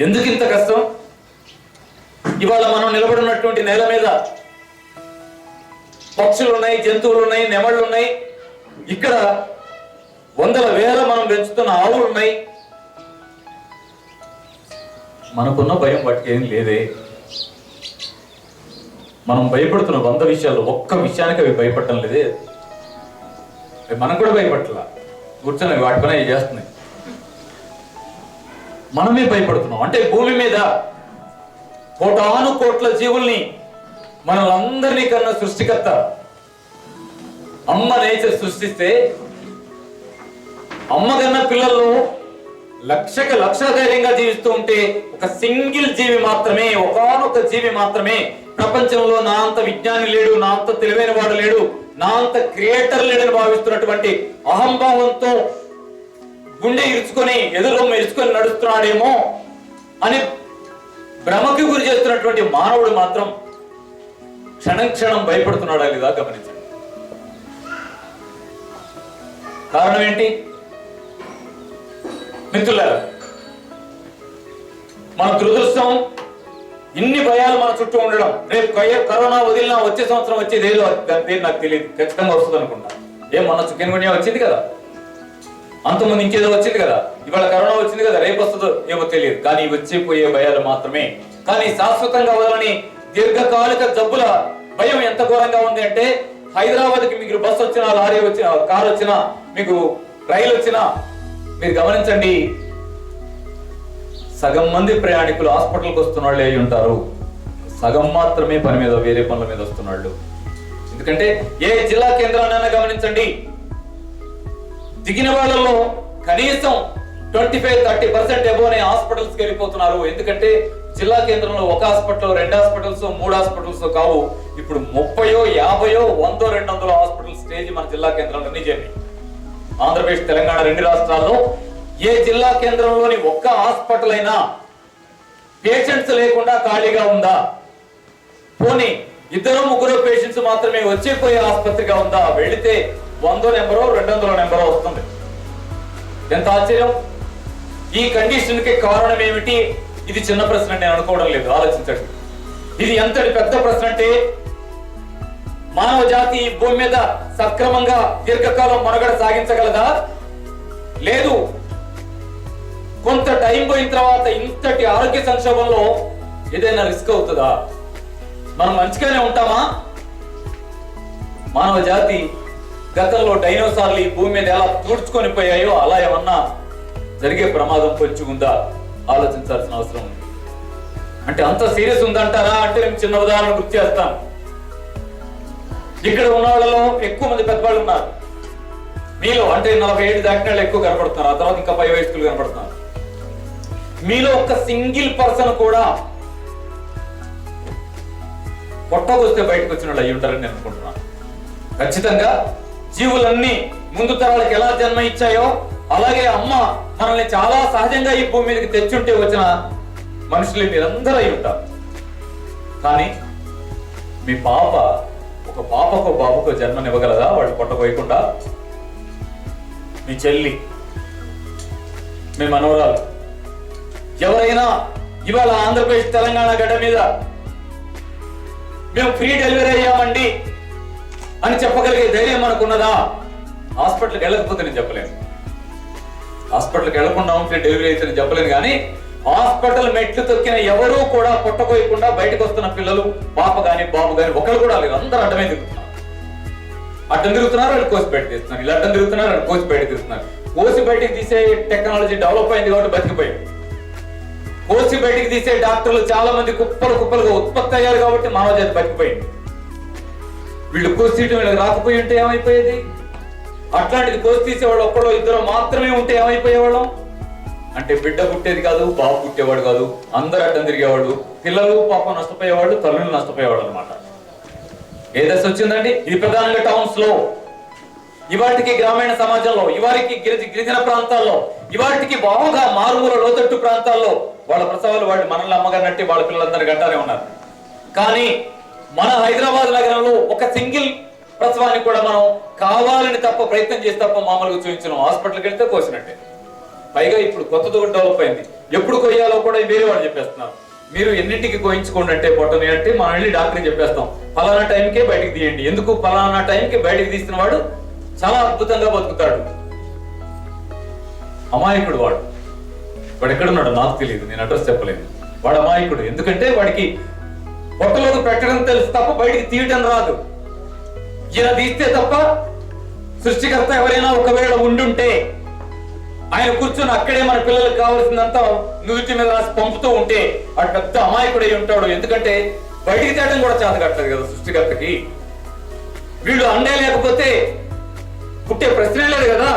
ఎందుకు ఇంత కష్టం? ఇవాళ మనం నిలబడినటువంటి నేల మీద పక్షులు ఉన్నాయి, జంతువులు ఉన్నాయి, నెమళ్ళు ఉన్నాయి. ఇక్కడ వందల వేల మనం పెంచుతున్న ఆవులు ఉన్నాయి. మనకున్న భయం వాటికి ఏం లేదే. మనం భయపడుతున్న 100 విషయాలు, ఒక్క విషయానికి అవి భయపడటం లేదే. మనం కూడా భయపడట్లా, కూర్చొని వాటి పని అవి చేస్తున్నాయి. మనమే భయపడుతున్నాం. అంటే భూమి మీద కోటాను కోట్ల జీవుల్ని మనలందరినీ కన్నా సృష్టికర్త అమ్మ నేచర్ సృష్టిస్తే, అమ్మ కన్నా పిల్లల్లో లక్ష ధైర్యంగా జీవిస్తూ ఉంటే ఒక సింగిల్ జీవి మాత్రమే, ఒకానొక జీవి మాత్రమే ప్రపంచంలో నా అంత విజ్ఞాని లేడు, నా అంత తెలివైన వాడు లేడు, నా అంత క్రియేటర్ లేడని భావిస్తున్నటువంటి అహంభావంతో గుండె ఇరుచుకొని ఎదురొమ్మ ఇరుచుకొని నడుస్తున్నాడేమో అని భ్రమకి గురి చేస్తున్నటువంటి మానవుడు మాత్రం క్షణం క్షణం భయపడుతున్నాడా లేదా గమనించండి. కారణం ఏంటి మిత్రులారా? మన దురదృష్టం ఇన్ని భయాలు మన చుట్టూ ఉండడం. రేపు కరోనా వదిలినా వచ్చే సంవత్సరం వచ్చేది ఏదో దాని నాకు తెలియదు, ఖచ్చితంగా వస్తుంది అనుకుంటా. మొన్న చికెన్ గున్యా వచ్చింది కదా, అంతకుముందు ఇంకేదో వచ్చింది కదా, ఇవాళ కరోనా వచ్చింది కదా, రేపు వస్తుందో ఏమో తెలియదు. కానీ వచ్చిపోయే భయాలు మాత్రమే. కానీ శాశ్వతంగా వదలని దీర్ఘకాలిక జబ్బుల భయం ఎంత ఘోరంగా ఉంది అంటే, హైదరాబాద్కి మీకు బస్సు వచ్చినా, లారీ వచ్చినా, కారు వచ్చినా, మీకు రైలు వచ్చినా మీరు గమనించండి, సగం మంది ప్రయాణికులు హాస్పిటల్కి వస్తున్న అయి ఉంటారు, సగం మాత్రమే పని మీద వేరే పనుల మీద వస్తున్నాళ్ళు. ఎందుకంటే ఏ జిల్లా కేంద్రాన్నైనా గమనించండి, దిగిన వాళ్ళలో కనీసం 25-30% ఎబోనే హాస్పిటల్స్కి వెళ్ళిపోతున్నారు. ఎందుకంటే జిల్లా కేంద్రంలో ఒక హాస్పిటల్, 2 హాస్పిటల్స్, 3 హాస్పిటల్స్ కావు, ఇప్పుడు 30, 50, 100, 200 హాస్పిటల్ స్టేజ్ మన జిల్లా కేంద్రంలో చేయండి. ఆంధ్రప్రదేశ్, తెలంగాణ 2 రాష్ట్రాల్లో ఏ జిల్లా కేంద్రంలోని ఒక్క హాస్పిటల్ అయినా పేషెంట్స్ లేకుండా ఖాళీగా ఉందా? పోనీ 2-3 పేషెంట్స్ మాత్రమే వచ్చేపోయే ఆసుపత్రిగా ఉందా? వెళితే 100 నెంబరో 200 నెంబరో వస్తుంది. ఎంత ఆశ్చర్యం! ఈ కండిషన్ కి కారణం ఏమిటి? ఇది చిన్న ప్రశ్న నేను అనుకోవడం లేదు, ఆలోచించండి. ఇది ఎంతటి పెద్ద ప్రశ్న అంటే, మానవ జాతి భూమి మీద సక్రమంగా దీర్ఘకాలం మనుగడ సాగించగలదా? లేదు. కొంత టైం పోయిన తర్వాత ఇంతటి ఆరోగ్య సంక్షోభంలో ఏదైనా రిస్క్ అవుతుందా? మనం మంచిగానే ఉంటామా? మానవ జాతి గతంలో డైనోసార్లు ఈ భూమి మీద ఎలా తూడ్చుకొని పోయాయో అలా ఏమన్నా జరిగే ప్రమాదం పొంచి ఉందా? ఆలోచించాల్సిన అవసరం ఉంది. అంటే అంత సీరియస్ ఉందంటారా అంటే నేను చిన్న ఉదాహరణ గుర్తు చేస్తాను. ఇక్కడ ఉన్న వాళ్ళలో ఎక్కువ మంది పెద్దవాళ్ళు ఉన్నారు. మీలో అంటే 40 ఏళ్ళు దాటిన వాళ్ళు ఎక్కువ కనపడుతున్నారు, ఆ తర్వాత ఇంకా 10 వయస్కులు కనపడుతున్నారు. మీలో ఒక్క సింగిల్ పర్సన్ కూడా పొట్టకొస్తే బయటకు వచ్చిన వాళ్ళు అయ్యి ఉంటారని నేను అనుకుంటున్నాను. ఖచ్చితంగా జీవులన్నీ ముందు తరాలకు ఎలా జన్మ ఇచ్చాయో అలాగే అమ్మ మనల్ని చాలా సహజంగా ఈ భూమి మీదకి తెచ్చుంటే వచ్చిన మనుషులు మీరందరూ అయి ఉంటారు. కానీ మీ పాప ఒక పాపకో బాబుకో జన్మనివ్వగలదా వాళ్ళు పొట్టపోయకుండా? మీ చెల్లి, మీ మనవరాలు ఎవరైనా ఇవాళ ఆంధ్రప్రదేశ్, తెలంగాణ గడ్డ మీద మేము ఫ్రీ డెలివరీ అయ్యామండి అని చెప్పగలిగే ధైర్యం మనకున్నదా? హాస్పిటల్కి వెళ్ళకపోతే నేను చెప్పలేను, హాస్పిటల్కి వెళ్లకుండా ఉంటే డెలివరీ అయితే నేను చెప్పలేను. కానీ హాస్పిటల్ మెట్లు తొక్కిన ఎవరూ కూడా పొట్టపోయకుండా బయటకు వస్తున్న పిల్లలు, పాప గాని బాబు గాని ఒకరు కూడా లేదు. అందరూ అడ్డమే తిరుగుతున్నారు. అడ్డం తిరుగుతున్నారు, వాళ్ళు కోసి బయట తీస్తున్నారు. ఇలా అడ్డం తిరుగుతున్నారు, వాళ్ళు కోసి బయట తీస్తున్నారు. కోసి బయటికి తీసే టెక్నాలజీ డెవలప్ అయింది కాబట్టి బతికిపోయాడు. కోసి బయటికి తీసే డాక్టర్లు చాలా మంది కుప్పలు కుప్పలుగా ఉత్పత్తి అయ్యారు కాబట్టి మానవ జాతి బతికిపోయింది. వీళ్ళు కోసి తీయడం వీళ్ళకి రాకపోయి ఉంటే ఏమైపోయేది? అట్లాంటిది కోసి తీసేవాళ్ళు ఒక్కడో ఇద్దరు మాత్రమే ఉంటే ఏమైపోయేవాళ్ళం? అంటే బిడ్డ పుట్టేది కాదు, బాబు పుట్టేవాడు కాదు, అందరు అడ్డం తిరిగేవాళ్ళు. పిల్లలు పాపం నష్టపోయేవాళ్ళు, తల్లులు నష్టపోయేవాళ్ళు అనమాట. ఏ దశ వచ్చిందండి? ఇది ప్రధానంగా టౌన్స్ లో, ఇవాటికి గ్రామీణ సమాజంలో, ఇవారికి గిరిజన ప్రాంతాల్లో, ఇవాటికి బాగా మారుమూల లోతట్టు ప్రాంతాల్లో వాళ్ళ ప్రసవాలు వాళ్ళు మనల్ని అమ్మగారినట్టు వాళ్ళ పిల్లలందరూ గంటానే ఉన్నారు. కానీ మన హైదరాబాద్ నగరంలో ఒక సింగిల్ ప్రసవాన్ని కూడా మనం కావాలని తప్ప ప్రయత్నం చేసి తప్ప మామూలుగా చూపించడం. హాస్పిటల్కి వెళ్తే కోసినట్టే. పైగా ఇప్పుడు కొత్తది డెవలప్ అయింది, ఎప్పుడు కొయ్యాలో కూడా వేరే వాళ్ళు చెప్పేస్తున్నారు. మీరు ఎన్నింటికి కోయించుకోండి అంటే పొట్టని అంటే మనం వెళ్ళి డాక్టర్కి చెప్పేస్తాం, ఫలానా టైంకే బయటికి తీయండి. ఎందుకు ఫలానా టైంకి బయటికి తీసిన వాడు చాలా అద్భుతంగా బతుకుతాడు. అమాయకుడు వాడు ఎక్కడున్నాడు నాకు తెలియదు, నేను అడ్రస్ చెప్పలేను. వాడు అమాయకుడు, ఎందుకంటే వాడికి పొట్టలోకి పెట్టడం తెలుసు తప్ప బయటికి తీయటం రాదు. ఈయన తీస్తే తప్ప సృష్టికర్త ఎవరైనా ఒకవేళ ఉండుంటే ఆయన కూర్చొని అక్కడే మన పిల్లలకు కావాల్సిందంతా నుదుటి మీద రాసి పంపుతూ ఉంటే వాడు పెద్ద అమాయకుడై ఉంటాడు. ఎందుకంటే బయటికి తేయడం కూడా చేత కట్టలేదు కదా సృష్టికర్తకి. వీళ్ళు అండే లేకపోతే పుట్టే ప్రశ్నే లేదు కదా.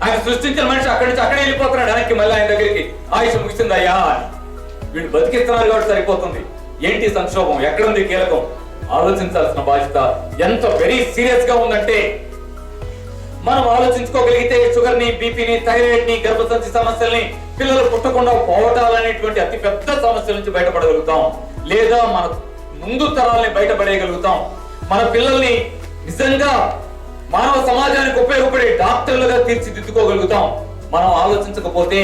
ఆయన సృష్టించిన మనిషి అక్కడి నుంచి అక్కడే వెళ్ళిపోతున్నాడు వెనక్కి, మళ్ళీ ఆయన దగ్గరికి ఆయుష్ ముగిసిందయ్యా అని. వీళ్ళు బతికిస్తున్నారు కాబట్టి సరిపోతుంది. ఏంటి సంక్షోభం, ఎక్కడుంది కీలకం ఆలోచించాల్సిన బాధ్యత ఎంత వెరీ సీరియస్ గా ఉందంటే, మనం ఆలోచించుకోగలిగితే షుగర్ ని, బీపీని, థైరాయిడ్ ని, గర్భసంచి సమస్యల్ని, పిల్లలు పుట్టకుండా పోవటాలనేటువంటి అతి పెద్ద సమస్యల నుంచి బయటపడగలుగుతాం. లేదా మన ముందు తరాలని బయటపడేయగలుగుతాం. మన పిల్లల్ని నిజంగా మానవ సమాజానికి ఉపయోగపడే డాక్టర్లుగా తీర్చిదిద్దుకోగలుగుతాం. మనం ఆలోచించకపోతే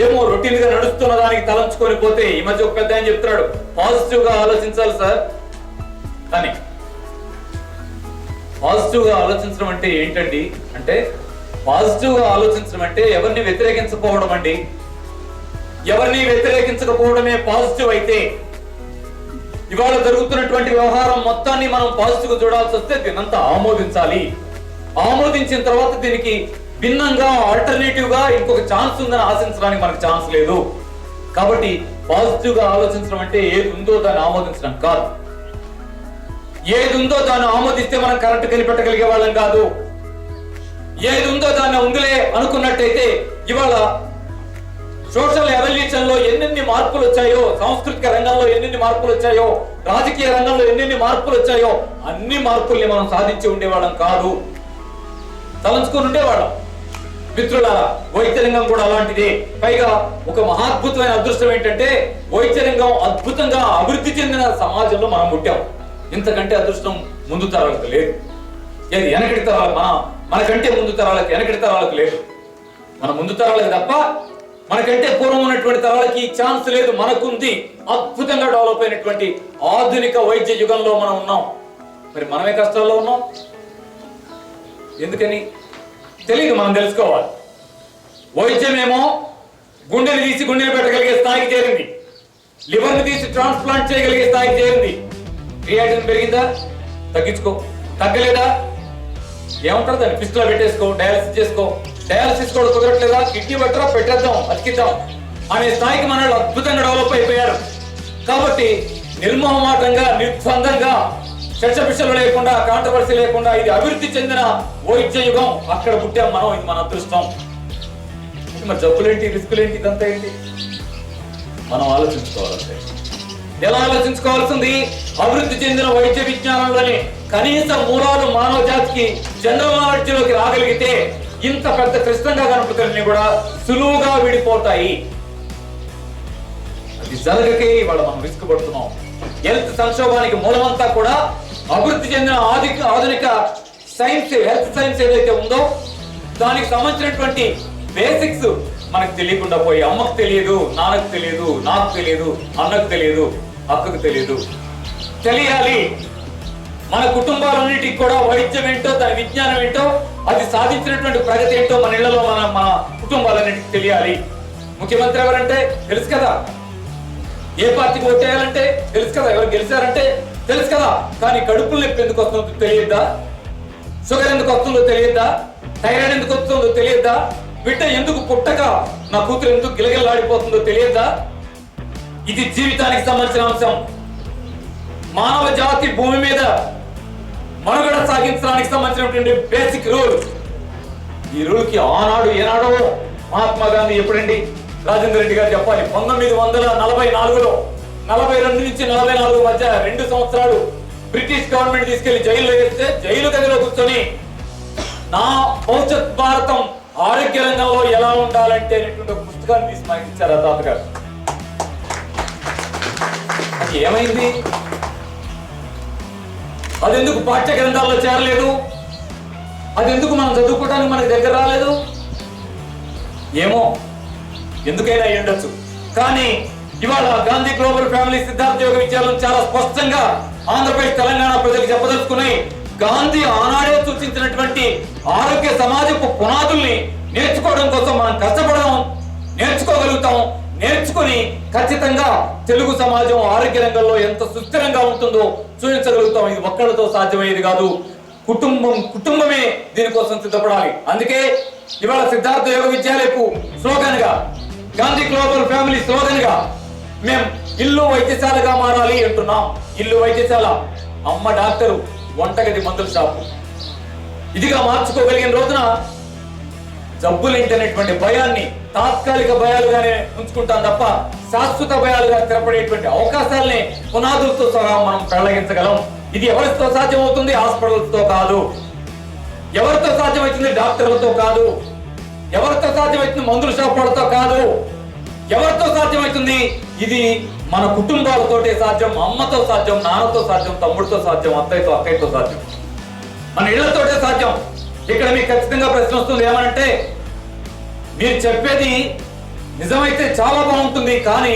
ఏమో రొటీన్ గా నడుస్తున్న దానికి తలంచుకొని పోతే, ఈ మధ్య ఒక పెద్ద ఆయన చెప్తున్నాడు పాజిటివ్ గా ఆలోచించాలి సార్ అని. పాజిటివ్ గా ఆలోచించడం అంటే ఏంటండి అంటే, పాజిటివ్ గా ఆలోచించడం అంటే ఎవరిని వ్యతిరేకించకపోవడం అండి. ఎవరిని వ్యతిరేకించకపోవడమే పాజిటివ్ అయితే, ఇవాళ జరుగుతున్నటువంటి వ్యవహారం మొత్తాన్ని మనం పాజిటివ్ గా చూడాల్సి వస్తే దీనంతా ఆమోదించాలి. ఆమోదించిన తర్వాత దీనికి భిన్నంగా ఆల్టర్నేటివ్ గా ఇంకొక ఛాన్స్ ఉందని ఆశించడానికి మనకు ఛాన్స్ లేదు. కాబట్టి పాజిటివ్ గా ఆలోచించడం అంటే ఏది ఉందో దాన్ని ఆమోదించడం కాదు. ఏది ఉందో దాన్ని ఆమోదిస్తే మనం కరెంట్ కనిపెట్టగలిగే వాళ్ళం కాదు. ఏది ఉందో దాన్ని ఉందిలే అనుకున్నట్టయితే ఇవాళ సోషల్ ఎవల్యూషన్ లో ఎన్నెన్ని మార్పులు వచ్చాయో, సాంస్కృతిక రంగంలో ఎన్నెన్ని మార్పులు వచ్చాయో, రాజకీయ రంగంలో ఎన్నెన్ని మార్పులు వచ్చాయో, అన్ని మార్పుల్ని మనం సాధించి ఉండేవాళ్ళం కాదు, తలంచుకొని ఉండేవాళ్ళం. మిత్రులారా, వైద్య రంగం కూడా అలాంటిదే. పైగా ఒక మహాద్భుతమైన అదృష్టం ఏంటంటే, వైద్య రంగం అద్భుతంగా అభివృద్ధి చెందిన సమాజంలో మనం పుట్టాం. ఇంతకంటే అదృష్టం ముందు తరాలకు లేదు. ఏది వెనకటి తరాలకు, మనకంటే ముందు తరాలకు, వెనకటి తరాలకు లేదు. మన ముందు తరాలకు తప్ప మనకంటే పూర్వం ఉన్నటువంటి తరాలకి ఛాన్స్ లేదు. మనకుంది. అద్భుతంగా డెవలప్ అయినటువంటి ఆధునిక వైద్య యుగంలో మనం ఉన్నాం. మరి మనమే కష్టాల్లో ఉన్నాం. ఎందుకని తెలియదు, మనం తెలుసుకోవాలి. వైద్యమేమో గుండెని తీసి గుండెని పెట్టగలిగే స్థాయికి చేరింది, లివర్ని తీసి ట్రాన్స్ప్లాంట్ చేయగలిగే స్థాయికి చేరింది. క్రియాటిన్ పెరిగిందా? తగ్గించుకో. తగ్గలేదా? ఏమంటారు దాన్ని పిస్టులో పెట్టేసుకో, డయాలసిస్ చేసుకో. డయాలసిస్ కూడా కుదరట్లేదా? కిడ్నీ పట్టరా, పెట్టేద్దాం, అతికిద్దాం అనే స్థాయికి మన అద్భుతంగా డెవలప్ అయిపోయారు. కాబట్టి నిర్మోహమాటంగా, నిర్బంధంగా, చర్చపిషలు లేకుండా, కాంట్రవర్సీ లేకుండా ఇది అభివృద్ధి చెందిన వైద్య యుగం. అక్కడ పుట్టాం మనం. ఇది మన అదృష్టం. మరి జబ్బులేంటి, రిస్కులేంటి, ఇదంతా ఏంటి మనం ఆలోచించుకోవాలంటే. ఎలా ఆలోచించుకోవాల్సింది? అభివృద్ధి చెందిన వైద్య విజ్ఞానంలోని కనీస మూలాలు మానవ జాతికి జనరల్ నాలెడ్జ్ లోకి రాగలిగితే ఇంత పెద్ద క్లిష్టంగా కనపడుతున్నీ కూడా సులువుగా విడిపోతాయి. అది జరగకే ఇవాళ మనం రిస్క్ పడుతున్నాం. హెల్త్ సంక్షోభానికి మూలమంతా కూడా అభివృద్ధి చెందిన ఆధునిక సైన్స్, హెల్త్ సైన్స్ ఏదైతే ఉందో దానికి సంబంధించినటువంటి బేసిక్స్ మనకు తెలియకుండా పోయి, అమ్మకు తెలియదు, నాన్నకు తెలియదు, నాకు తెలియదు, అన్నకు తెలియదు, అక్కకు తెలియదు. తెలియాలి. మన కుటుంబాలన్నిటికి కూడా వైద్యం ఏంటో, దాని విజ్ఞానం ఏంటో, అది సాధించినటువంటి ప్రగతి ఏంటో మన ఇళ్లలో మన కుటుంబాలన్నిటికి తెలియాలి. ముఖ్యమంత్రి ఎవరంటే తెలుసు కదా, ఏ పార్టీకి ఓటేయాలంటే తెలుసు కదా, ఎవరు గెలిచారంటే తెలుసు కదా. కానీ కడుపులు నొప్పి ఎందుకు వస్తుందో తెలియద్దా? షుగర్ ఎందుకు వస్తుందో తెలియద్దా? థైరాయిడ్ ఎందుకు వస్తుందో తెలియద్దా? బిడ్డ ఎందుకు పుట్టక నా కూతురు ఎందుకు గిలగిలాడిపోతుందో తెలియద్దా? ఇది జీవితానికి సంబంధించిన అంశం. మానవ జాతి భూమి మీద మనుగడ సాగించడానికి సంబంధించినటువంటి బేసిక్ రూల్. ఈ రూల్ కి ఆనాడు ఏనాడో మహాత్మా గాంధీ, ఎప్పుడండి రాజేంద్ర రెడ్డి గారు చెప్పాలి, 1944లో 42 నుంచి 44 మధ్య 2 సంవత్సరాలు బ్రిటిష్ గవర్నమెంట్ తీసుకెళ్లి జైల్లో వేస్తే, జైలు గదిలో కూర్చొని నా భవిష్యత్ భారతం ఆరోగ్య రంగంలో ఎలా ఉండాలంటే అనేటువంటి ఒక పుస్తకాన్ని తీసి మనకి ఇచ్చారు ఆ తాతగారు. అది ఏమైంది? అదెందుకు పాఠ్య గ్రంథాల్లో చేరలేదు? అదెందుకు మనం చదువుకోవడానికి మనకి దగ్గర రాలేదు? ఏమో ఎందుకైనా అయి ఉండొచ్చు. కానీ ఇవాళ గాంధీ గ్లోబల్ ఫ్యామిలీ సిద్ధార్థ యోగ విద్యాలయం చాలా స్పష్టంగా ఆంధ్రప్రదేశ్ తెలంగాణ ప్రజలకు చెప్పదలుచుకున్నాయి. గాంధీ ఆనాడే సూచించినటువంటి ఆరోగ్య సమాజపు పునాదుల్ని నేర్చుకోవడం కోసం మనం కష్టపడదాం, నేర్చుకోగలుగుతాం. నేర్చుకుని ఖచ్చితంగా తెలుగు సమాజం ఆరోగ్య రంగంలో ఎంత సుస్థిరంగా ఉంటుందో చూపించగలుగుతాం. ఇది ఒక్కళ్ళతో సాధ్యమయ్యేది కాదు. కుటుంబమే దీనికోసం సిద్ధపడాలి. అందుకే ఇవాళ సిద్ధార్థ యోగ విద్యాలయపు స్లోగన్ గా, గాంధీ గ్లోబల్ ఫ్యామిలీ స్లోగన్ గా మేము ఇల్లు వైద్యశాలగా మారాలి అంటున్నాం. ఇల్లు వైద్యశాల, అమ్మ డాక్టరు, వంటగది మందుల షాపు ఇదిగా మార్చుకోగలిగిన రోజున జబ్బులేంటనేటువంటి భయాన్ని తాత్కాలిక భయాలుగానే ఉంచుకుంటాం తప్ప శాశ్వత భయాలుగా స్థిరపడేటువంటి అవకాశాలని పునాదులతో సహా మనం పెళ్లగించగలం. ఇది ఎవరితో సాధ్యమవుతుంది? హాస్పిటల్స్తో కాదు. ఎవరితో సాధ్యమవుతుంది? డాక్టర్లతో కాదు. ఎవరితో సాధ్యమవుతుంది? మందుల షాపులతో కాదు. ఎవరితో సాధ్యమవుతుంది? ఇది మన కుటుంబాలతోటే సాధ్యం. అమ్మతో సాధ్యం, నాన్నతో సాధ్యం, తమ్ముడితో సాధ్యం, అక్కయ్యతో సాధ్యం, మన ఇళ్లతోటే సాధ్యం. ఇక్కడ మీకు ఖచ్చితంగా ప్రశ్న వస్తుంది, ఏమనంటే మీరు చెప్పేది నిజమైతే చాలా బాగుంటుంది, కానీ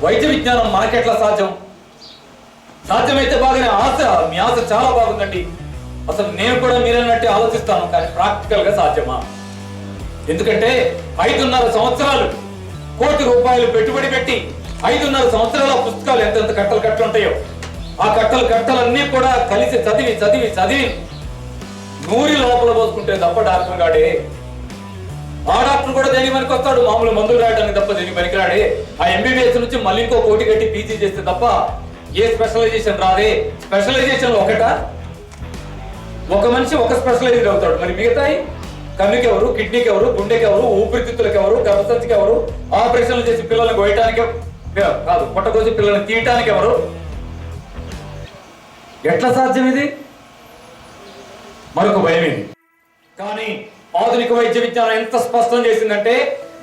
వైద్య విజ్ఞానం మనకెట్లా సాధ్యం? సాధ్యమైతే బాగానే, మీ ఆశ చాలా బాగుందండి, అసలు నేను కూడా మీరన్నట్టే ఆలోచిస్తాను, కానీ ప్రాక్టికల్ గా సాధ్యమా? ఎందుకంటే 5.5 సంవత్సరాలు కోటి రూపాయలు పెట్టుబడి పెట్టి 5.5 సంవత్సరాల పుస్తకాలు ఎంతెంత కట్టలు ఉంటాయో ఆ కట్టలన్నీ కూడా కలిసి చదివి నూరి లోపల పోసుకుంటే తప్ప డాక్టర్ గాడే. ఆ డాక్టర్ కూడా దేని పనికి వస్తాడు? మామూలు మందులు రాయడానికి తప్ప దేని పనికిరాడే. ఆ ఎంబీబీఎస్ నుంచి మళ్ళీ ఇంకో కోటి కట్టి పీజీ చేస్తే తప్ప ఏ స్పెషలైజేషన్ రాదే. స్పెషలైజేషన్ ఒక మనిషి ఒక స్పెషలైజర్ అవుతాడు, మరి మిగతాయి కన్నుకి ఎవరు, కిడ్నీకి ఎవరు, గుండెకి ఎవరు, ఊపిరితిత్తులకు ఎవరు, గర్భసంచికి ఎవరు, ఆపరేషన్లు చేసి పిల్లల్ని కోయటానికి కాదు, పొట్టకోసి పిల్లల్ని తీయటానికి ఎవరు? ఎట్లా సాధ్యం ఇది? మరొక భయం ఇది. కానీ ఆధునిక వైద్య విజ్ఞానం ఎంత స్పష్టం చేసిందంటే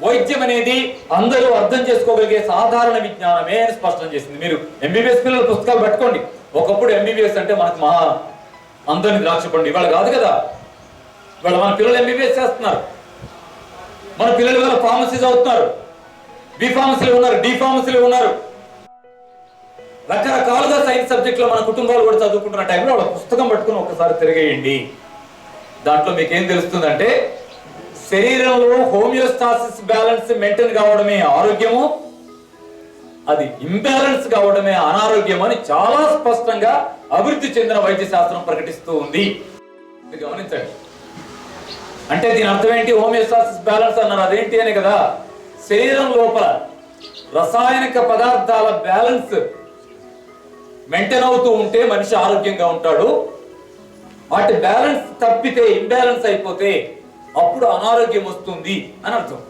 వైద్యం అనేది అందరూ అర్థం చేసుకోగలిగే సాధారణ విజ్ఞానమే అని స్పష్టం చేసింది. మీరు ఎంబీబీఎస్ పిల్లల పుస్తకాలు పట్టుకోండి. ఒకప్పుడు ఎంబీబీఎస్ అంటే మనకు మహా అందరిని ద్రాక్ష పండు. ఇవాళ కాదు కదా. ఇవాళ మన పిల్లలు ఎంబీబీఎస్ చేస్తున్నారు. మన పిల్లలు ఇవాళ ఫార్మసీ చదువుతున్నారు, బి ఫార్మసీలు ఉన్నారు, డి ఫార్మసీలు ఉన్నారు. రకరకాలుగా సైన్స్ సబ్జెక్ట్ లో మన కుటుంబాలు కూడా చదువుకుంటున్న టైంలో వాళ్ళ పుస్తకం పట్టుకుని ఒకసారి తిరిగేయండి. దాంట్లో మీకేం తెలుస్తుందంటే శరీరంలో హోమియోస్టాసిస్ బ్యాలెన్స్ మెయింటైన్ కావడమే ఆరోగ్యము, అది ఇంబ్యాలెన్స్ కావడమే అనారోగ్యం అని చాలా స్పష్టంగా అభివృద్ధి చెందిన వైద్య శాస్త్రం ప్రకటిస్తూ ఉంది. గమనించండి. అంటే దీని అర్థం ఏంటి? హోమియోస్టాసిస్ బ్యాలెన్స్ అన్నారు, అదేంటి అని కదా. శరీరం లోపల రసాయనిక పదార్థాల బ్యాలెన్స్ మెయింటైన్ అవుతూ ఉంటే మనిషి ఆరోగ్యంగా ఉంటాడు. వాటి బ్యాలెన్స్ తప్పితే, ఇంబ్యాలెన్స్ అయిపోతే అప్పుడు అనారోగ్యం వస్తుంది అని అర్థం.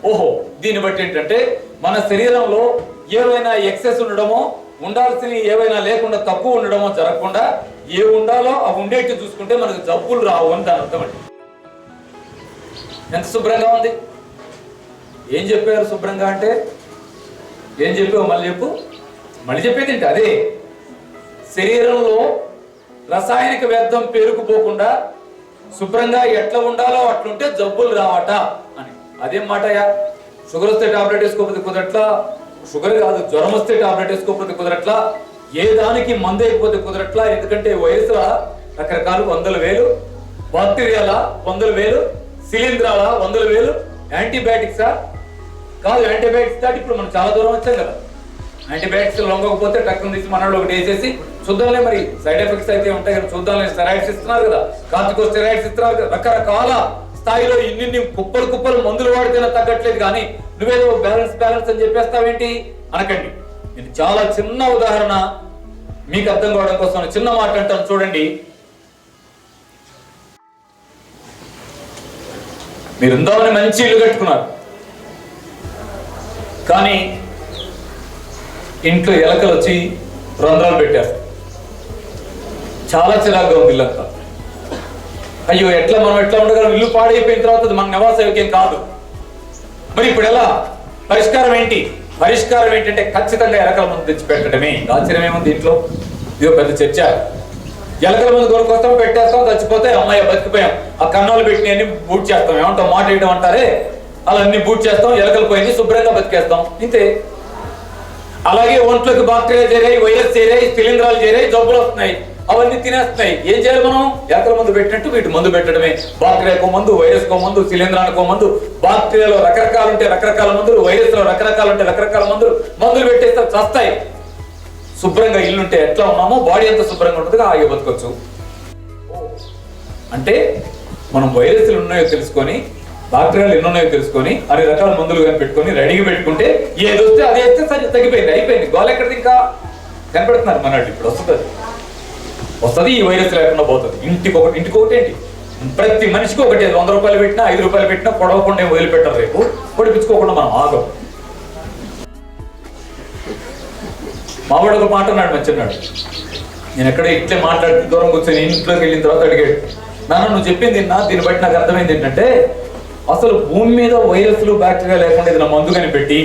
ఓహో, దీన్ని బట్టి ఏంటంటే మన శరీరంలో ఏవైనా ఎక్సెస్ ఉండడమో, ఉండాల్సిన ఏవైనా లేకుండా తక్కువ ఉండడమో జరగకుండా ఏ ఉండాలో అవి ఉండేట్టు చూసుకుంటే మనకు జబ్బులు రావు అని దాని అర్థం అండి. ఎంత శుభ్రంగా ఉంది. ఏం చెప్పారు శుభ్రంగా అంటే? ఏం చెప్పావు? మళ్ళీ చెప్పు. మళ్ళీ చెప్పేది ఏంటి? అదే శరీరంలో రసాయనిక వ్యర్థం పేరుకుపోకుండా శుభ్రంగా ఎట్లా ఉండాలో అట్లుంటే జబ్బులు రావట అని. అదేం మాటయా? షుగర్ వస్తే టాబ్లెట్ వేసుకోకపోతే కుదరట్లా, షుగర్ కాదు జ్వరం వస్తే టాబ్లెట్ వేసుకోకపోతే కుదరట్లా, ఏ దానికి మందు అయిపోతే కుదరట్లా. ఎందుకంటే వయసుల రకరకాలు 100,000, బాక్టీరియాల 100,000, శిలీంధ్రాల 100,000, యాంటీబయాటిక్సా కాదు. యాంటీబయాటిక్స్ దాటి ఇప్పుడు మనం చాలా దూరం వచ్చాం కదా. యాంటీబయాటిక్స్ లొంగకపోతే టక్కున తీసి మనలో ఒకటి వేసేసి చూద్దాంలే, మరి సైడ్ ఎఫెక్ట్స్ అయితే ఉంటాయి కదా చూద్దాంలే, స్టెరాయిడ్స్ ఇస్తున్నారు కదా, కార్టికో స్టెరాయిడ్స్ ఇస్తున్నారు కదా. రకరకాల స్థాయిలో ఇన్ని కుప్పలు మందులు వాడితేనే తగ్గట్లేదు. కానీ నువ్వేదో బ్యాలెన్స్ అని చెప్పేస్తావేంటి అనకండి. ఇది చాలా చిన్న ఉదాహరణ మీకు అర్థం కావడం కోసం చిన్న మాట అంటాను చూడండి. మీరు ఉందామని మంచి ఇల్లు కట్టుకున్నారు, కానీ ఇంట్లో ఎలకలు వచ్చి రంధ్రాలు పెట్టారు. చాలా చిరాగ్గా ఉంది ఇల్లంతా. అయ్యో మనం ఎట్లా ఉండగలం? ఇల్లు పాడైపోయిన తర్వాత మన నివాస యోగ్యం కాదు. మరి ఇప్పుడు ఎలా? పరిష్కారం ఏంటి? పరిష్కారం ఏంటంటే ఖచ్చితంగా ఎలకల మందు తెచ్చి పెట్టడమే. ఆశ్చర్యం ఏముంది దీంట్లో? ఇదో పెద్ద చర్చ. ఎలకల మందు కొనుక్కొస్తాం, పెట్టేస్తాం, చచ్చిపోతే అమ్మాయి బతికిపోయాం, ఆ కన్నోళ్ళు పెట్టినవన్నీ బూట్ చేస్తాం, ఏమంటాం మాట వేయడం అంటారే. అలా అన్ని బూట్ చేస్తాం, ఎలకలు పోయింది, శుభ్రంగా బతికేస్తాం, ఇంతే. అలాగే ఒంట్లోకి బాక్టీరియా చేరాయి, వైరస్ చేరాయి, శిలీంధ్రాలు చేరాయి, జబ్బులు వస్తున్నాయి, అవన్నీ తినేస్తున్నాయి. ఏం చేయాలి మనం? ఎలకల మందు పెట్టినట్టు వీటి మందు పెట్టడమే. బాక్టీరియాకో మందు, వైరస్కో మందు, శిలీంధ్రానికో మందు. బాక్టీరియాలో రకరకాలు ఉంటే రకరకాల మందులు, వైరస్ లో రకరకాలు ఉంటే రకరకాల మందులు పెట్టేస్తే చస్తాయి. శుభ్రంగా ఇల్లుంటే ఎట్లా ఉన్నామో బాడీ ఎంత శుభ్రంగా ఉంటుందో ఆగి బతకొచ్చు. అంటే మనం వైరస్లు ఉన్నాయో తెలుసుకొని, బాక్టీరియాలు ఎన్ని ఉన్నాయో తెలుసుకొని, అన్ని రకాల మందులు కానీ పెట్టుకొని రెడీగా పెట్టుకుంటే ఏది వస్తే అది వేస్తే సరే తగ్గిపోయింది, అయిపోయింది. గోల ఎక్కడిది ఇంకా కనపెడుతున్నారు మన ఇప్పుడు వస్తుంది ఈ వైరస్ లేకుండా పోతుంది. ఇంటికొకటి ఏంటి, ప్రతి మనిషికి ఒకటి. 100 రూపాయలు పెట్టినా 5 రూపాయలు పెట్టినా పొడవకుండా వదిలిపెట్టారు, రేపు పొడిపించుకోకుండా మనం ఆగం. మావాడు ఒక మాట అన్నాడు, మంచిన్నాడు. నేను ఎక్కడ ఇట్లే మాట్లాడితే దూరం కూర్చొని ఇంట్లోకి వెళ్ళిన తర్వాత అడిగాడు, నాన్న నువ్వు చెప్పింది తిన్నా, దీన్ని బట్టి నాకు అర్థమైంది ఏంటంటే అసలు భూమి మీద వైరస్లు బ్యాక్టీరియా లేకుండా ఏదైనా మందు కనిపెట్టి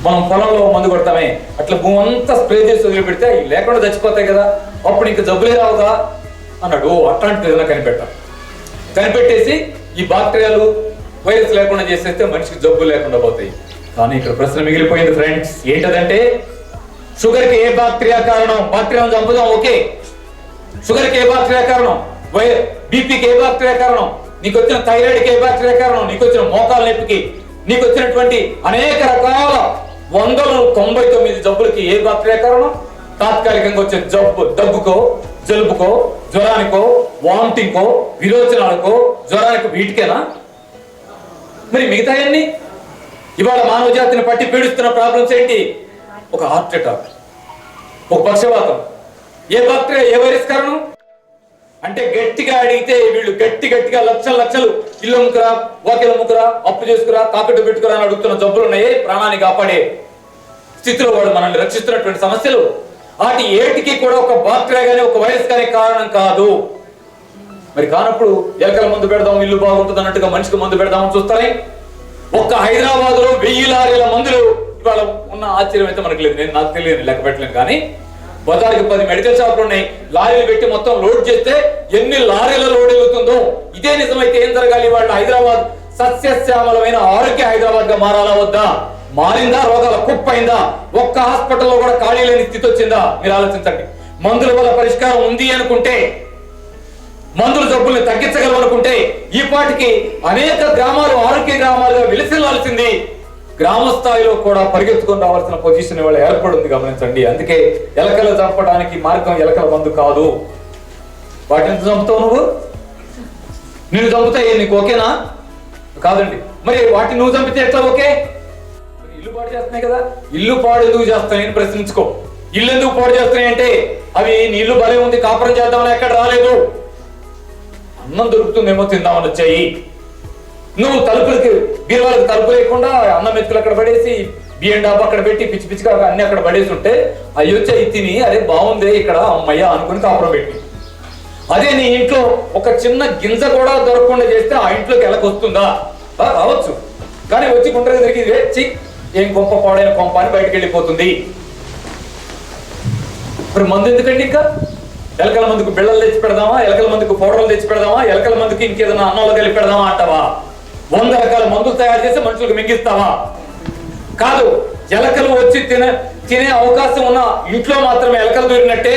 మనం పొలంలో మందు కొడతామే, అట్లా భూమి అంతా స్ప్రే చేసి వదిలిపెడితే అవి లేకుండా చచ్చిపోతాయి కదా, అప్పుడు ఇంకా జబ్బులే రావుగా అన్నాడు. అట్లాంటిది ఏదైనా కనిపెట్టేసి ఈ బాక్టీరియాలు వైరస్ లేకుండా చేసేస్తే మనిషికి జబ్బులు లేకుండా పోతాయి. కానీ ఇక్కడ ప్రశ్న మిగిలిపోయింది ఫ్రెండ్స్, ఏంటదంటే షుగర్కి ఏ బాక్టీరియా కారణం? బాక్టీరియాను చంపుదాం, ఓకే. షుగర్కి ఏ బాక్టీరియా కారణం? బీపీకి ఏ బాక్టీరియా కారణం? నీకు వచ్చిన థైరాయిడ్కి ఏ బాక్టీరియా కారణం? నీకు వచ్చిన మోకాల నొప్పికి, నీకు వచ్చినటువంటి అనేక రకాల 199 జబ్బులకి ఏ బాక్టీరియా కారణం? తాత్కాలికంగా వచ్చే దగ్గుకో, జలుబుకో, జ్వరానికో, వామిటింగ్కో, విరోచనాలకో, జ్వరానికి, వీటికేనా? మరి మిగతాయన్ని ఇవాళ మానవ జాతిని పట్టి పీడిస్తున్న ప్రాబ్లమ్స్ ఏంటి? ఒక హార్ట్ అటాక్, ఒక పక్షవాతం. ఏ బాక్టీరియా, ఏ వైరస్ కారణం? అంటే గట్టిగా అడిగితే వీళ్ళు గట్టిగా లక్షలు ఇల్లు అమ్ముకురా, వాకిలు అమ్ముకురా, అప్పు చేసుకురా, తాకట్టు పెట్టుకురా అని అడుగుతున్న జబ్బులు ఉన్నాయి. ప్రాణాన్ని కాపాడే స్థితిలో వాడు మనల్ని రక్షిస్తున్నటువంటి సమస్యలు. వాటి ఏటికి కూడా ఒక బాక్టీరియా కానీ ఒక వైరస్ కానీ కారణం కాదు. మరి కానప్పుడు ఎలకల మందు పెడదాం, ఇల్లు బాగుంటుంది అన్నట్టుగా మనిషికి మందు పెడదామని చూస్తారే. ఒక్క హైదరాబాద్ లో 1000 లారీల మందులు ఇవాళ ఉన్న ఆశ్చర్యం అయితే మనకు లేదు. నాకు తెలియదు, లెక్క పెట్టలేను. కానీ బజార్కి 10 మెడికల్ షాపులు ఉన్నాయి. లారీలు పెట్టి మొత్తం లోడ్ చేస్తే ఎన్ని లారీల లోడ్ వెళ్తుందో. ఇదే నిజమైతే ఏం జరగాలి? వాళ్ళ హైదరాబాద్ సస్యశ్యామలమైన ఆరోగ్య హైదరాబాద్ గా మారాలా వద్దా? మారిందా? రోగాల కుప్పైందా? ఒక్క హాస్పిటల్లో కూడా ఖాళీ లేని స్థితి వచ్చిందా? మీరు ఆలోచించండి. మందుల వల్ల పరిష్కారం ఉంది అనుకుంటే, మందుల జబ్బుల్ని తగ్గించగలం అనుకుంటే ఈ పాటికి అనేక గ్రామాలు ఆరోగ్య గ్రామాలుగా విలసిల్లాల్సింది. గ్రామ స్థాయిలో కూడా పరిగెత్తుకొని రావాల్సిన పొజిషన్ ఇవాళ ఏర్పడింది, గమనించండి. అందుకే ఎలకలు చంపడానికి మార్గం ఎలకల మందు కాదు. వాటిని చంపుతావు నువ్వు, నిన్ను చంపుతాయి, నీకు ఓకేనా? కాదండి. మరి వాటిని నువ్వు చంపితే ఎట్లా ఓకే? ఇల్లు పాడు చేస్తున్నాయి కదా, ఇల్లు పాడు ఎందుకు చేస్తున్నాయని ప్రశ్నించుకో. ఇల్లు ఎందుకు పాడు చేస్తున్నాయి అంటే అవి నీ ఇల్లు భలే ఉంది, కాపురం చేద్దామని ఎక్కడ రాలేదు. అన్నం దొరుకుతుందేమో తిందామని వచ్చాయి. నువ్వు బీరువాళ్ళకి తలుపు లేకుండా అన్నం మెతుకులు అక్కడ పడేసి, బియ్యం డాబా అక్కడ పెట్టి పిచ్చి పిచ్చిగా అన్ని అక్కడ పడేసి ఉంటే అవి వచ్చి తిని అరే బాగుంది ఇక్కడ అమ్మయ్య అనుకుని కాపురం పెట్టి. అదే నీ ఇంట్లో ఒక చిన్న గింజ కూడా దొరకకుండా చేస్తే ఆ ఇంట్లోకి ఎలక వస్తుందా? రావచ్చు. కానీ వచ్చి గుండ్రగా తిరిగి వేచి ఏం కొంప పాడైన కొంప అని బయటకు వెళ్ళిపోతుంది. మరి మందు ఎందుకండి? ఇంకా ఎలకల మందుకు బిళ్ళలు తెచ్చి పెడదామా? ఎలకల మందుకు పౌడర్లు తెచ్చి పెడదామా? ఎలకల మందుకి ఇంకేదైనా అన్నంలో కలిపి పెడదామా అంటావా? 100 రకాల మందులు తయారు చేసి మనుషులకు మింగిస్తావా? కాదు. ఎలకలు వచ్చి తినే అవకాశం ఉన్న ఇంట్లో మాత్రమే ఎలకలు దూరినట్టే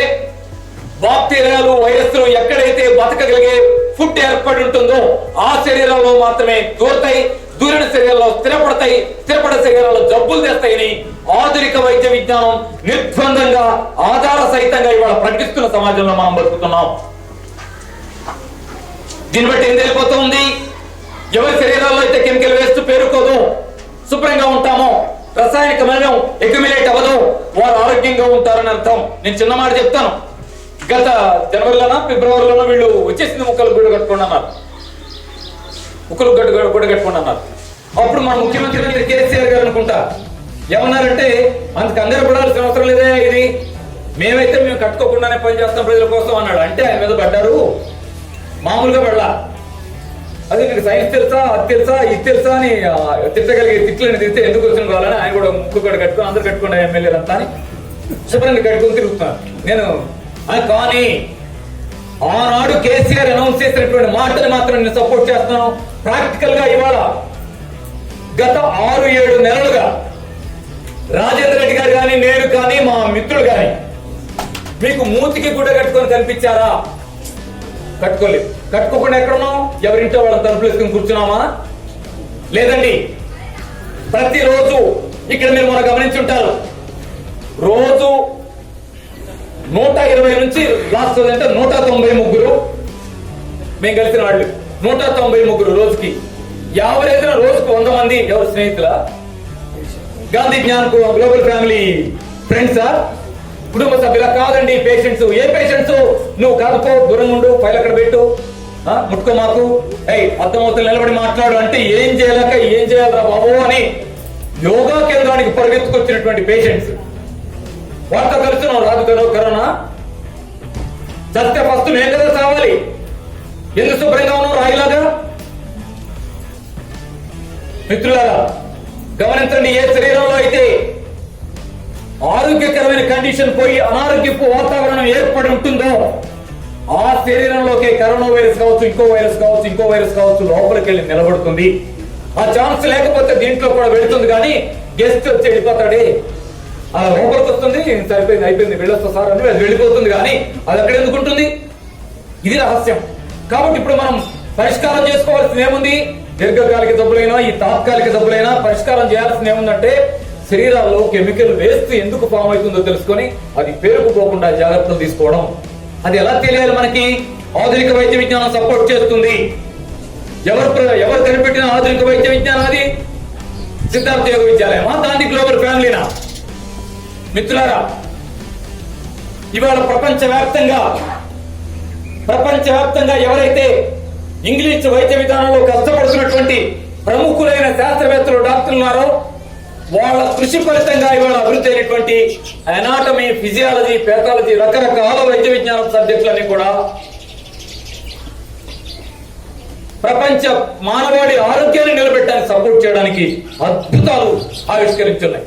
బాక్టీరియాలు, వైరస్లు ఎక్కడైతే బతకగలిగే ఫుడ్ ఏర్పడి ఉంటుందో ఆ శరీరంలో మాత్రమే దూరతాయి. దూరిన శరీరంలో స్థిరపడతాయి. స్థిరపడే శరీరాల్లో జబ్బులు తెస్తాయని ఆధునిక వైద్య విజ్ఞానం నిర్బంధంగా, ఆధార సహితంగా ఇవాళ ప్రకటిస్తున్న సమాజంలో మనం బతుకుతున్నాం. దీన్ని బట్టి ఏం తెలిపోతుంది? ఎవరి శరీరాల్లో అయితే కెమికల్ వేస్ట్ పేరుకోదు, శుభ్రంగా ఉంటామో, రసాయనిక మలినం అక్యుములేట్ అవ్వదు, వారు ఆరోగ్యంగా ఉంటారని అర్థం. నేను చిన్న మాట చెప్తాను. గత జనవరిలోనో ఫిబ్రవరిలోనో వీళ్ళు వచ్చేసింది ముక్కలు గుడ్డ కట్టుకోండి అన్నారు. ముక్కలు గుడ్డ కట్టుకోండి అన్నారు. అప్పుడు మన ముఖ్యమంత్రి కేసీఆర్ గారు అనుకుంటా ఏమన్నారంటే, అంత కంగారు పడాల్సిన అవసరం లేదే, ఇది మేము కట్టుకోకుండానే పని చేస్తాం ప్రజల కోసం అన్నాడు. అంటే ఆయన మీద పడ్డారు, మామూలుగా పడలా. అదే నీకు సైన్స్ తెలుసా, అది తెలుసా, ఇది తెలుసా అని తిట్టగలిగే తిట్లని తిరిగితే ఎందుకు వచ్చిన కావాలని ఆయన కూడా ముక్కు కూడా కట్టుకుని అందరు కట్టుకున్న ఎమ్మెల్యేలు అంతా అని శుభ్రంగా కట్టుకుని తిరుగుతున్నాను నేను. కానీ ఆనాడు కేసీఆర్ అనౌన్స్ చేసినటువంటి మాటలు మాత్రం నేను సపోర్ట్ చేస్తున్నాను. ప్రాక్టికల్ గా ఇవాళ గత 6-7 నెలలుగా రాజేంద్ర రెడ్డి గారు కానీ నేను కానీ మా మిత్రులు కానీ మీకు మూతికి గుడ్డ కట్టుకొని కనిపించారా? కట్టుకోలేదు. కట్టుకోకుండా ఎక్కడున్నాం? ఎవరింటో వాళ్ళ తలుపులు వేసుకుని కూర్చున్నామా? లేదండి. ప్రతిరోజు ఇక్కడ మీరు మనం గమనించుంటారు, రోజు 120 నుంచి లాస్ట్ రోజు అంటే 193 మేము కలిసిన వాళ్ళు 193 రోజుకి. యావరేజ్ రోజుకు 100 మంది. ఎవరు స్నేహితుల? గాంధీ జ్ఞాన్ గ్లోబల్ ఫ్యామిలీ ఫ్రెండ్సా? కుటుంబ సభ్యులా? కాదండి. పేషెంట్స్. ఏ పేషెంట్స్? నువ్వు కాదుకో, దూరంగా ఉండు, ఫైల్ అక్కడ పెట్టు, ముట్టుకో మాకు, అర్థమవుతుంది, నిలబడి మాట్లాడు అంటే ఏం చేయాలరా బాబు అని యోగా కేంద్రానికి పరిగెత్తుకొచ్చినటువంటి పేషెంట్స్. వాళ్ళతో కలుస్తున్నావు. రాదు కదా కరోనా. చస్తే ఫస్ట్ నేను కదా చావాలి. ఎందుకు శుభ్రంగా ఉన్నావు రాయిలాగా? మిత్రులారా గమనించండి, ఏ శరీరంలో అయితే ఆరోగ్యకరమైన కండిషన్ పోయి అనారోగ్యపు వాతావరణం ఏర్పడి ఉంటుందో ఆ శరీరంలోకి కరోనా వైరస్ కావచ్చు, ఇంకో వైరస్ కావచ్చు లోపలికి వెళ్ళి నిలబడుతుంది. ఆ ఛాన్స్ లేకపోతే దీంట్లో కూడా వెళుతుంది, కానీ గెస్ట్ వచ్చి వెళ్ళిపోతాడే, ఆ లోపలికి వస్తుంది, సరిపోయింది అయిపోయింది వెళ్ళొస్తా సార్ అని అది వెళ్ళిపోతుంది, కానీ అది అక్కడ ఎందుకు ఉంటుంది? ఇది రహస్యం. కాబట్టి ఇప్పుడు మనం పరిష్కారం చేసుకోవాల్సింది ఏముంది? దీర్ఘకాలిక జబ్బులైనా ఈ తాత్కాలిక జబ్బులైనా పరిష్కారం చేయాల్సింది ఏముందంటే శరీరాల్లో కెమికల్ వేస్ట్ ఎందుకు ఫామ్ అవుతుందో తెలుసుకొని అది పేరుకుపోకుండా జాగ్రత్తలు తీసుకోవడం. అది ఎలా తెలియాలి మనకి? ఆధునిక వైద్య విజ్ఞానం సపోర్ట్ చేస్తుంది. ఎవరు కనిపెట్టిన ఆధునిక వైద్య విజ్ఞానం? అది సిద్ధార్థ యోగ విద్యాలయమా, గాంధీ గ్లోబల్ ఫ్యామిలీనా? మిత్రులారా ఇవాళ ప్రపంచవ్యాప్తంగా ఎవరైతే ఇంగ్లీష్ వైద్య విధానంలో కష్టపడుతున్నటువంటి ప్రముఖులైన శాస్త్రవేత్తలు, డాక్టర్లు ఉన్నారో వాళ్ళ కృషి ఫలితంగా ఇవాళ అభివృద్ధి అయినటువంటి అనాటమీ, ఫిజియాలజీ, పేథాలజీ, రకరకాల వైద్య విజ్ఞానం సబ్జెక్టులన్నీ కూడా ప్రపంచ మానవాళి ఆరోగ్యాన్ని నిలబెట్టడానికి సపోర్ట్ చేయడానికి అద్భుతాలు ఆవిష్కరించున్నాయి.